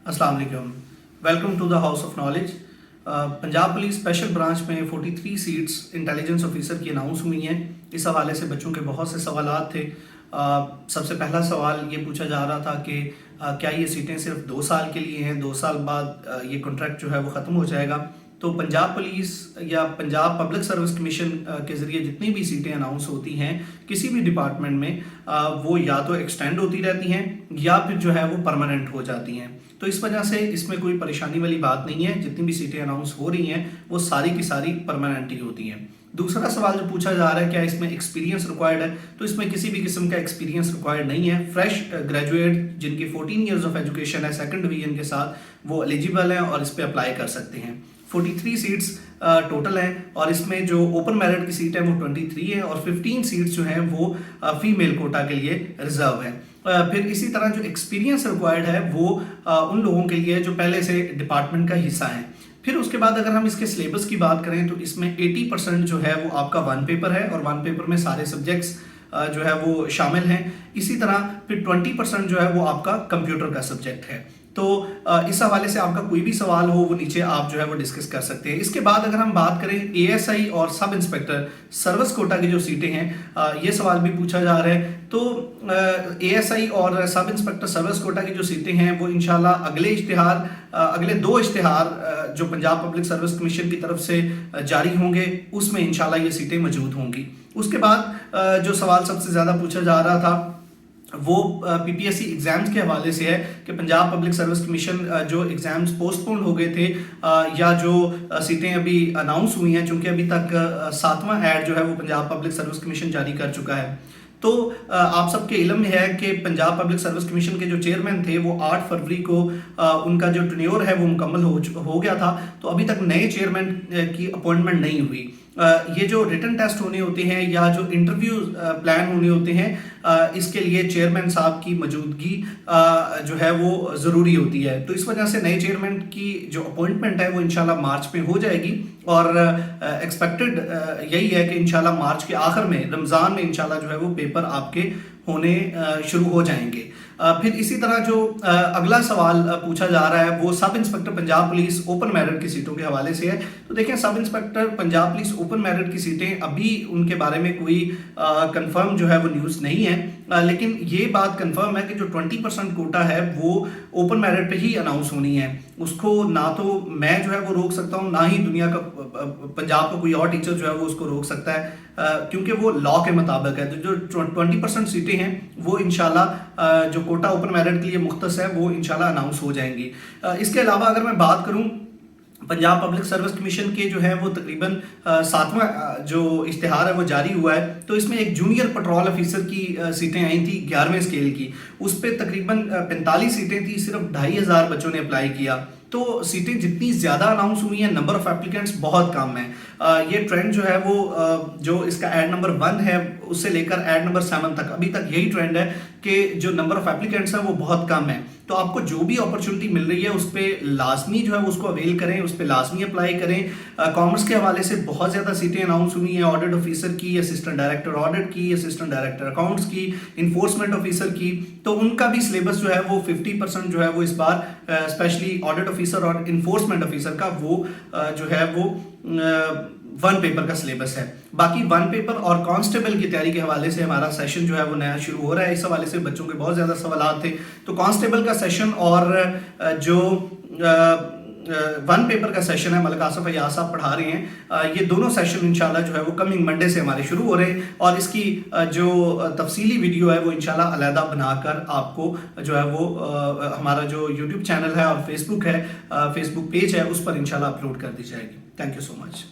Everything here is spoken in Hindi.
अस्सलाम वालेकुम। Welcome to the house of knowledge. Punjab police special branch में 43 सीट्स इंटेलिजेंस ऑफिसर की अनाउंस हुई हैं। इस हवाले से बच्चों के बहुत से सवालात थे। सबसे पहला सवाल ये पूछा जा रहा था कि क्या ये सीटें सिर्फ 2 साल के लिए हैं, 2 साल बाद ये कॉन्ट्रैक्ट जो है वो ख़त्म हो जाएगा। तो पंजाब पुलिस या पंजाब पब्लिक सर्विस कमीशन के ज़रिए जितनी भी सीटें अनाउंस होती हैं किसी भी डिपार्टमेंट में, वो या तो एक्सटेंड होती रहती हैं या फिर जो है वो परमानेंट हो जाती हैं। तो इस वजह से इसमें कोई परेशानी वाली बात नहीं है। जितनी भी सीटें अनाउंस हो रही हैं वो सारी की सारी परमानेंट ही होती हैं। दूसरा सवाल जो पूछा जा रहा है, क्या इसमें एक्सपीरियंस रिक्वायर्ड है, तो इसमें किसी भी किस्म का एक्सपीरियंस रिक्वायर्ड नहीं है। फ्रेश ग्रेजुएट जिनकी 14 ईयर्स ऑफ एजुकेशन है सेकंड डिवीजन के साथ, वो एलिजिबल हैं और इस पर अप्लाई कर सकते हैं। 43 सीट्स टोटल हैं और इसमें जो ओपन मेरिट की सीट है वो 23 है और 15 सीट्स जो हैं वो फीमेल कोटा के लिए रिजर्व है। फिर इसी तरह जो एक्सपीरियंस रिक्वायर्ड है वो उन लोगों के लिए जो पहले से डिपार्टमेंट का हिस्सा है। फिर उसके बाद अगर हम इसके सिलेबस की बात करें तो इसमें 80% जो है वो आपका वन पेपर है और वन पेपर में सारे सब्जेक्ट्स जो है वो शामिल हैं। इसी तरह फिर 20% जो है वो आपका कंप्यूटर का सब्जेक्ट है। तो इस हवाले से आपका कोई भी सवाल हो वो नीचे आप जो है वो डिस्कस कर सकते हैं। इसके बाद अगर हम बात करें एएसआई और सब इंस्पेक्टर सर्विस कोटा की जो सीटें हैं, ये सवाल भी पूछा जा रहा है। तो एएसआई और सब इंस्पेक्टर सर्विस कोटा की जो सीटें हैं वो इंशाल्लाह अगले 2 इश्तिहार जो पंजाब पब्लिक सर्विस कमीशन की तरफ से जारी होंगे उसमें इंशाल्लाह ये सीटें मौजूद होंगी। उसके बाद जो सवाल सबसे ज़्यादा पूछा जा रहा था वो पीपीएससी एग्जाम्स के हवाले से है कि पंजाब पब्लिक सर्विस कमीशन जो एग्जाम्स पोस्टपोन हो गए थे या जो सीटें अभी अनाउंस हुई हैं, चूंकि अभी तक 7वां ऐड जो है वो पंजाब पब्लिक सर्विस कमीशन जारी कर चुका है। तो आप सबके इल्म में है कि पंजाब पब्लिक सर्विस कमीशन के जो चेयरमैन थे वो 8 फरवरी को उनका जो टेन्योर है वो मुकम्मल हो गया था। तो अभी तक नए चेयरमैन की अपॉइंटमेंट नहीं हुई। ये जो रिटन टेस्ट होने होते हैं या जो इंटरव्यू प्लान होने होते हैं, इसके लिए चेयरमैन साहब की मौजूदगी जो है वो ज़रूरी होती है। तो इस वजह से नए चेयरमैन की जो अपॉइंटमेंट है वो इंशाल्लाह मार्च में हो जाएगी और एक्सपेक्टेड यही है कि इंशाल्लाह मार्च के आखिर में रमज़ान में इंशाल्लाह जो है वो पेपर आपके होने शुरू हो जाएंगे। फिर इसी तरह जो अगला सवाल पूछा जा रहा है वो sub inspector Punjab police open merit की सीटों के हवाले से है। तो देखें, sub inspector Punjab police open merit की सीटें अभी उनके बारे में कोई कंफर्म जो है वो न्यूज़ नहीं है, लेकिन ये बात कंफर्म है कि जो 20% कोटा है वो ओपन मेरिट पे ही अनाउंस होनी है। उसको ना तो मैं जो है वो रोक सकता हूँ, ना ही दुनिया का पंजाब का कोई और टीचर जो है वो उसको रोक सकता है, क्योंकि वो लॉ के मुताबिक है। तो जो 20% सीटें हैं वो इंशाल्लाह जो कोटा ओपन मेरिट के लिए मुख्तस है वो इंशाल्लाह अनाउंस हो जाएंगी। इसके अलावा अगर मैं बात करूं पंजाब पब्लिक सर्विस कमीशन के जो है वो तकरीबन 7वां जो इश्तिहार है वो जारी हुआ है। तो इसमें एक जूनियर पेट्रोल ऑफिसर की सीटें आई थी 11वें स्केल की, उस पर तकरीबन 45 सीटें थी, सिर्फ 2500 बच्चों ने अप्लाई किया। तो सीटें जितनी ज़्यादा अनाउंस हुई हैं, नंबर ऑफ एप्लीकेंट्स बहुत कम है। ये ट्रेंड जो है वो जो इसका ऐड नंबर 1 है उससे लेकर ऐड नंबर 7 तक अभी तक यही ट्रेंड है कि जो नंबर ऑफ एप्लीकेंट्स हैं वो बहुत कम है। तो आपको जो भी अपॉर्चुनिटी मिल रही है उस पर लाजमी जो है उसको अवेल करें, उस पर लाजमी अप्लाई करें। कॉमर्स के हवाले से बहुत ज़्यादा सीटें अनाउंस हुई हैं, ऑडिट ऑफिसर की, असिस्टेंट डायरेक्टर ऑडिट की, असिस्टेंट डायरेक्टर अकाउंट्स की, इन्फोर्समेंट ऑफिसर की। तो उनका भी सिलेबस जो है वो 50% जो है वो इस बार स्पेशली ऑडिट ऑफिसर और इन्फोर्समेंट ऑफिसर का वो जो है वो 1 पेपर का सिलेबस है। बाकी 1 पेपर और कांस्टेबल की तैयारी के हवाले से हमारा सेशन जो है वो नया शुरू हो रहा है। इस हवाले से बच्चों के बहुत ज़्यादा सवाल थे। तो कांस्टेबल का सेशन और जो 1 पेपर का सेशन है, मलिक आसिफ अय्याज साहब पढ़ा रहे हैं, ये दोनों सेशन इंशाल्लाह जो है वो कमिंग मंडे से हमारे शुरू हो रहे हैं और इसकी जो तफसीली वीडियो है वो इंशाल्लाह अलहदा बनाकर आपको जो है वो हमारा जो यूट्यूब चैनल है और फेसबुक पेज है उस पर इंशाल्लाह अपलोड कर दी जाएगी। Thank you so much.